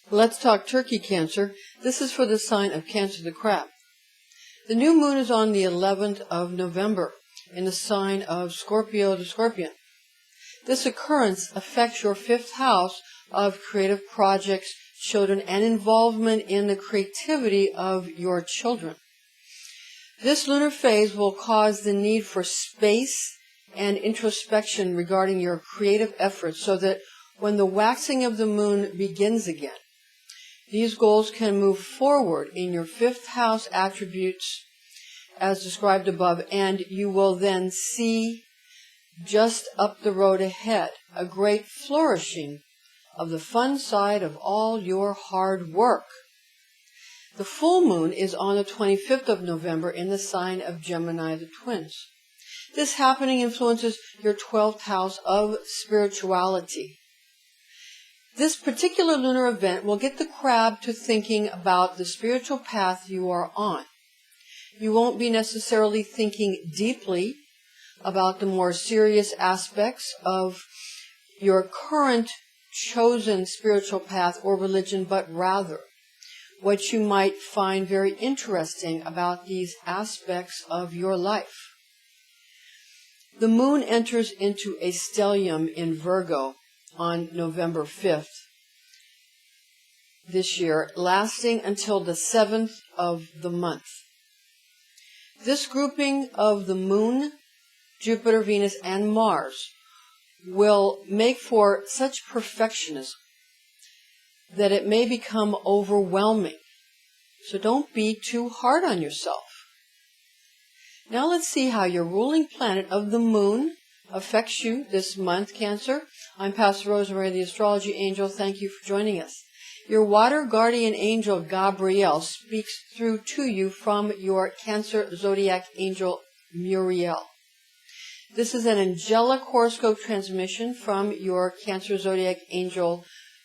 Let's talk turkey, Cancer. This is for the sign of Cancer, the crab. The new moon is on the 11th of November in the sign of Scorpio, the scorpion. This occurrence affects your 5th house of creative projects, children, and involvement in the creativity of your children. This lunar phase will cause the need for space and introspection regarding your creative efforts so that when the waxing of the moon begins again, these goals can move forward in your 5th house attributes as described above, and you will then see just up the road ahead a great flourishing of the fun side of all your hard work. The full moon is on the 25th of November in the sign of Gemini, the twins. This happening influences your 12th house of spirituality. This particular lunar event will get the crab to thinking about the spiritual path you are on. You won't be necessarily thinking deeply about the more serious aspects of your current chosen spiritual path or religion, but rather what you might find very interesting about these aspects of your life. The moon enters into a stellium in Virgo on November 5th this year, lasting until the 7th of the month. This grouping of the moon, Jupiter, Venus, and Mars will make for such perfectionism that it may become overwhelming. So don't be too hard on yourself. Now let's see how your ruling planet of the moon affects you this month, Cancer. I'm Pastor Rosemary, the Astrology Angel. Thank you for joining us. Your water guardian angel, Gabriel, speaks through to you from your Cancer zodiac angel, Muriel. This is an angelic horoscope transmission from your Cancer zodiac angel,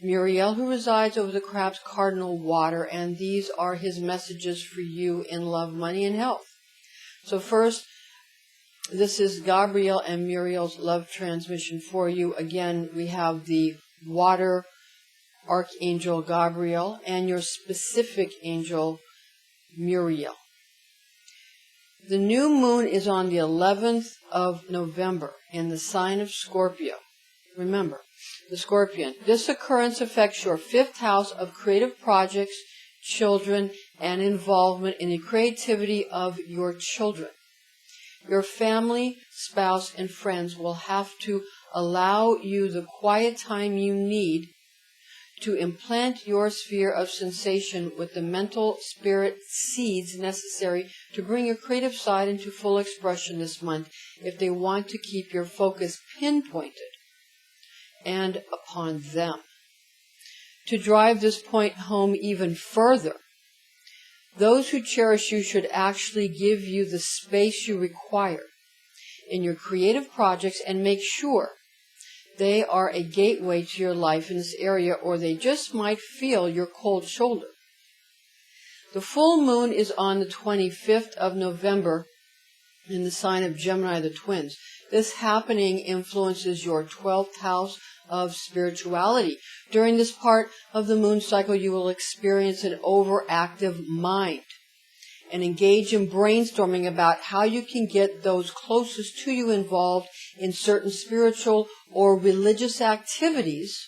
Muriel, who resides over the crab's cardinal water, and these are his messages for you in love, money, and health. So first, this is Gabriel and Muriel's love transmission for you. Again, we have the water Archangel Gabriel and your specific angel, Muriel. The new moon is on the 11th of November in the sign of Scorpio. Remember, the scorpion. This occurrence affects your 5th house of creative projects, children, and involvement in the creativity of your children. Your family, spouse, and friends will have to allow you the quiet time you need to implant your sphere of sensation with the mental spirit seeds necessary to bring your creative side into full expression this month if they want to keep your focus pinpointed and upon them. To drive this point home even further, those who cherish you should actually give you the space you require in your creative projects and make sure they are a gateway to your life in this area, or they just might feel your cold shoulder. The full moon is on the 25th of November in the sign of Gemini, the twins. This happening influences your 12th house of spirituality. During this part of the moon cycle, you will experience an overactive mind and engage in brainstorming about how you can get those closest to you involved in certain spiritual or religious activities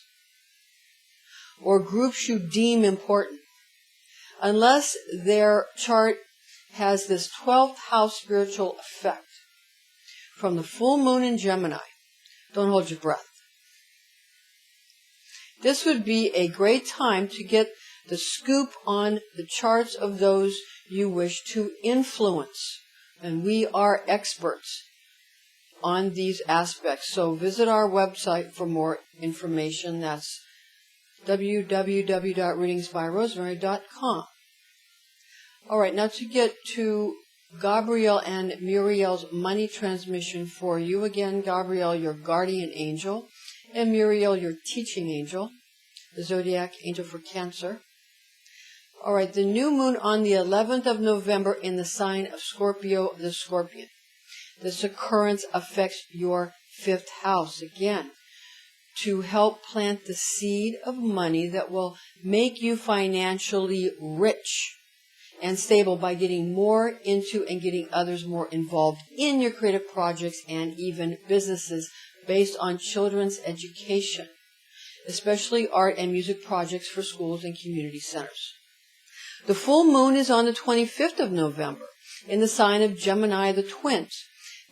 or groups you deem important. Unless their chart has this 12th house spiritual effect from the full moon in Gemini, don't hold your breath. This would be a great time to get the scoop on the charts of those you wish to influence. And we are experts on these aspects. So visit our website for more information. That's www.readingsbyrosemary.com. All right, now to get to Gabriel and Muriel's money transmission for you. Again, Gabriel, your guardian angel, and Muriel, your teaching angel, the zodiac angel for Cancer. All right, the new moon on the 11th of November in the sign of Scorpio, the scorpion. This occurrence affects your 5th house. Again, to help plant the seed of money that will make you financially rich and stable by getting more into and getting others more involved in your creative projects and even businesses based on children's education, especially art and music projects for schools and community centers. The full moon is on the 25th of November in the sign of Gemini, the twins.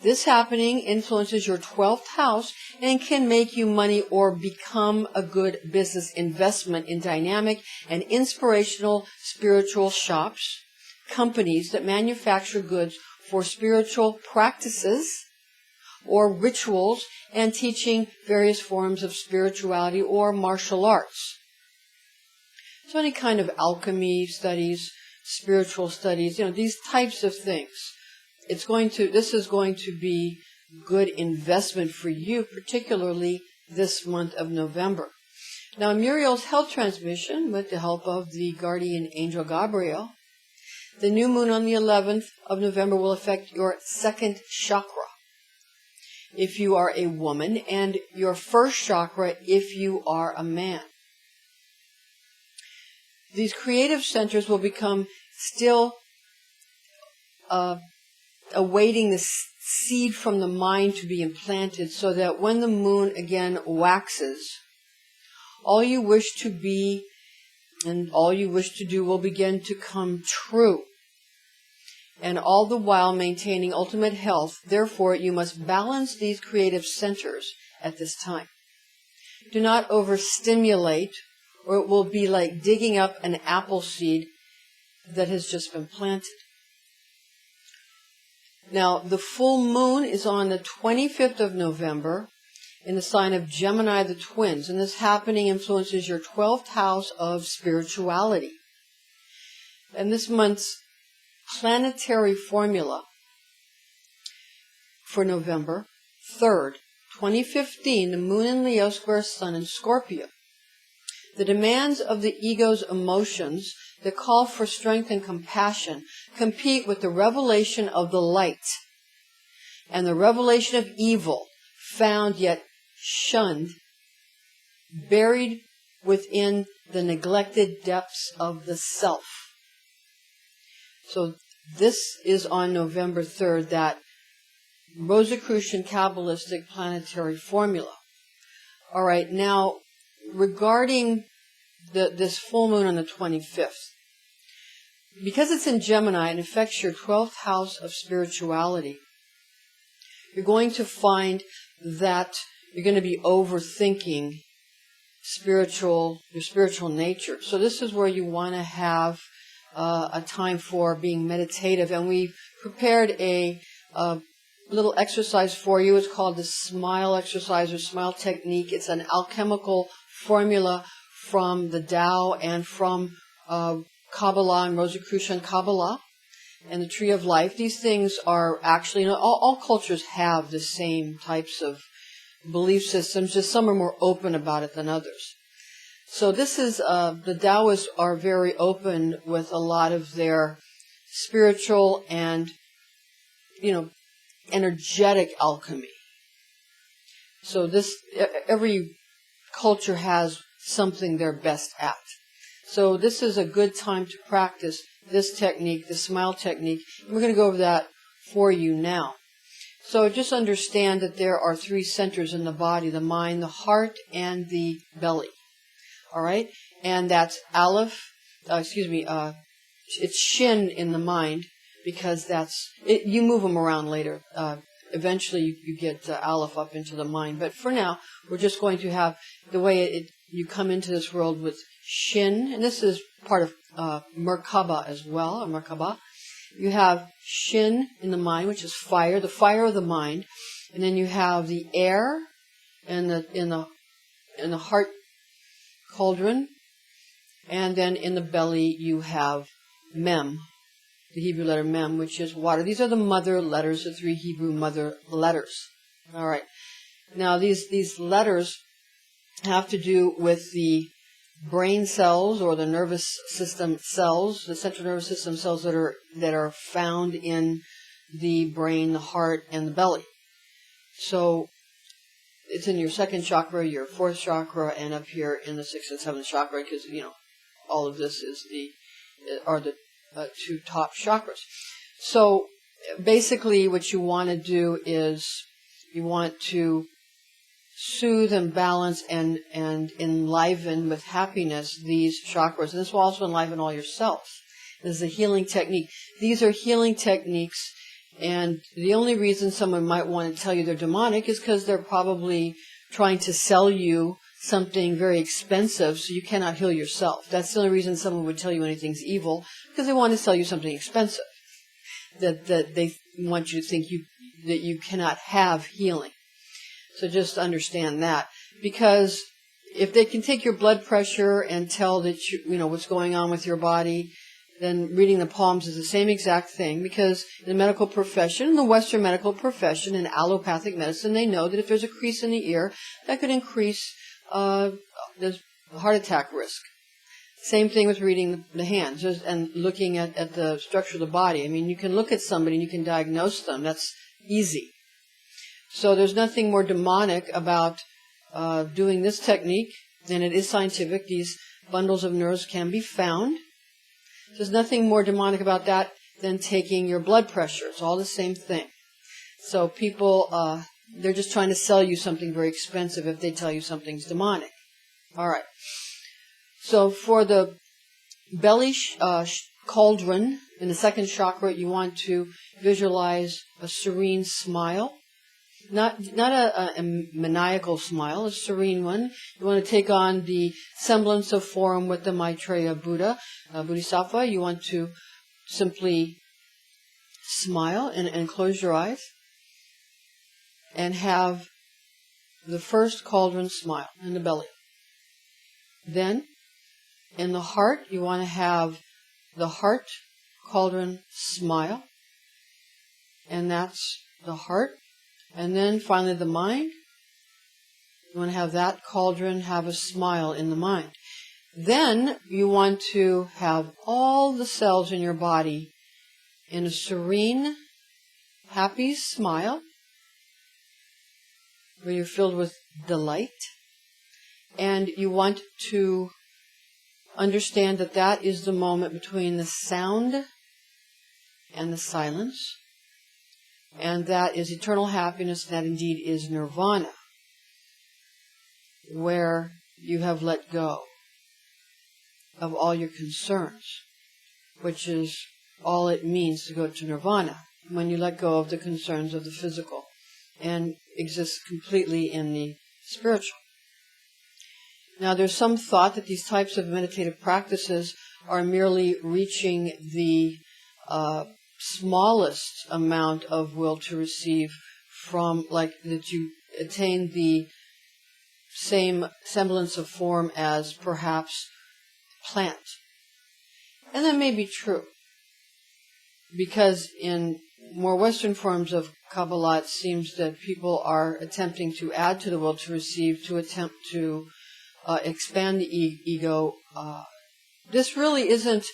This happening influences your 12th house and can make you money or become a good business investment in dynamic and inspirational spiritual shops, companies that manufacture goods for spiritual practices or rituals and teaching various forms of spirituality or martial arts. So any kind of alchemy studies, spiritual studies, these types of things. This is going to be good investment for you, particularly this month of November. Now, Muriel's health transmission, with the help of the guardian angel Gabriel, the new moon on the 11th of November will affect your second chakra if you are a woman, and your first chakra if you are a man. These creative centers will become still awaiting the seed from the mind to be implanted, so that when the moon again waxes, all you wish to be and all you wish to do will begin to come true, and all the while maintaining ultimate health. Therefore, you must balance these creative centers at this time. Do not overstimulate, or it will be like digging up an apple seed that has just been planted. Now, the full moon is on the 25th of November in the sign of Gemini, the twins, and this happening influences your 12th house of spirituality. And this month's planetary formula for November 3rd, 2015, the moon in Leo squares sun in Scorpio. The demands of the ego's emotions that call for strength and compassion compete with the revelation of the light and the revelation of evil, found yet shunned, buried within the neglected depths of the self. So this is on November 3rd, that Rosicrucian Kabbalistic planetary formula. All right, now regarding this full moon on the 25th, because it's in Gemini and affects your 12th house of spirituality, you're going to find that you're going to be overthinking your spiritual nature. So this is where you want to have a time for being meditative. And we've prepared a little exercise for you. It's called the smile exercise or smile technique. It's an alchemical formula from the Tao and from Kabbalah and Rosicrucian Kabbalah and the Tree of Life. These things are actually, all cultures have the same types of belief systems, just some are more open about it than others. So this is, the Taoists are very open with a lot of their spiritual and, energetic alchemy. So every culture has something they're best at. So this is a good time to practice this technique, the smile technique. And we're going to go over that for you now. So just understand that there are three centers in the body: the mind, the heart, and the belly. All right? And that's it's Shin in the mind, because you move them around later. Eventually you get Aleph up into the mind. But for now, we're just going to have the way you come into this world with Shin, and this is part of Merkaba as well, Merkaba. You have Shin in the mind, which is fire, the fire of the mind, and then you have the air in the heart cauldron, and then in the belly you have Mem, the Hebrew letter Mem, which is water. These are the mother letters, the three Hebrew mother letters. All right. Now these letters have to do with the brain cells, or the nervous system cells, the central nervous system cells that are found in the brain, the heart, and the belly. So it's in your second chakra, your fourth chakra, and up here in the sixth and seventh chakra, because, all of this are the two top chakras. So basically what you want to do is you want to soothe and balance and enliven with happiness these chakras. And this will also enliven all your cells. This is a healing technique. These are healing techniques, and the only reason someone might want to tell you they're demonic is because they're probably trying to sell you something very expensive so you cannot heal yourself. That's the only reason someone would tell you anything's evil, because they want to sell you something expensive that they want you to think that you cannot have healing. So just understand that, because if they can take your blood pressure and tell that what's going on with your body, then reading the palms is the same exact thing, because in the medical profession, in the Western medical profession, in allopathic medicine, they know that if there's a crease in the ear, that could increase the heart attack risk. Same thing with reading the hands and looking at the structure of the body. I mean, you can look at somebody and you can diagnose them. That's easy. So there's nothing more demonic about doing this technique, and it is scientific. These bundles of nerves can be found. There's nothing more demonic about that than taking your blood pressure. It's all the same thing. So people, they're just trying to sell you something very expensive if they tell you something's demonic. All right. So for the belly cauldron in the second chakra, you want to visualize a serene smile. Not a maniacal smile, a serene one. You want to take on the semblance of form with the Maitreya Buddha, Bodhisattva. You want to simply smile and close your eyes and have the first cauldron smile in the belly. Then, in the heart, you want to have the heart cauldron smile, and that's the heart. And then finally the mind, you want to have that cauldron have a smile in the mind. Then you want to have all the cells in your body in a serene, happy smile, where you're filled with delight. And you want to understand that that is the moment between the sound and the silence. And that is eternal happiness, that indeed is nirvana, where you have let go of all your concerns, which is all it means to go to nirvana, when you let go of the concerns of the physical and exist completely in the spiritual. Now, there's some thought that these types of meditative practices are merely reaching the smallest amount of will to receive, from, like, that you attain the same semblance of form as perhaps plant. And that may be true, because in more Western forms of Kabbalah, it seems that people are attempting to add to the will to receive, to attempt to expand the ego. This really isn't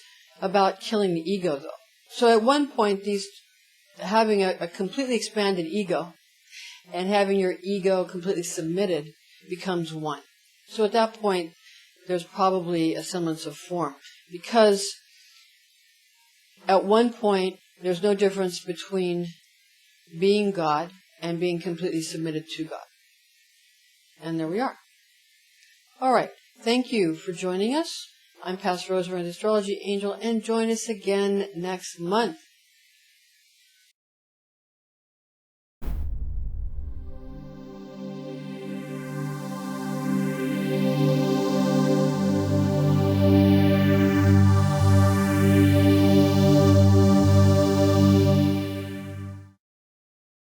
about killing the ego, though. So at one point, having a completely expanded ego and having your ego completely submitted becomes one. So at that point, there's probably a semblance of form, because at one point, there's no difference between being God and being completely submitted to God. And there we are. All right. Thank you for joining us. I'm Pastor Rosemary, the Astrology Angel, and join us again next month.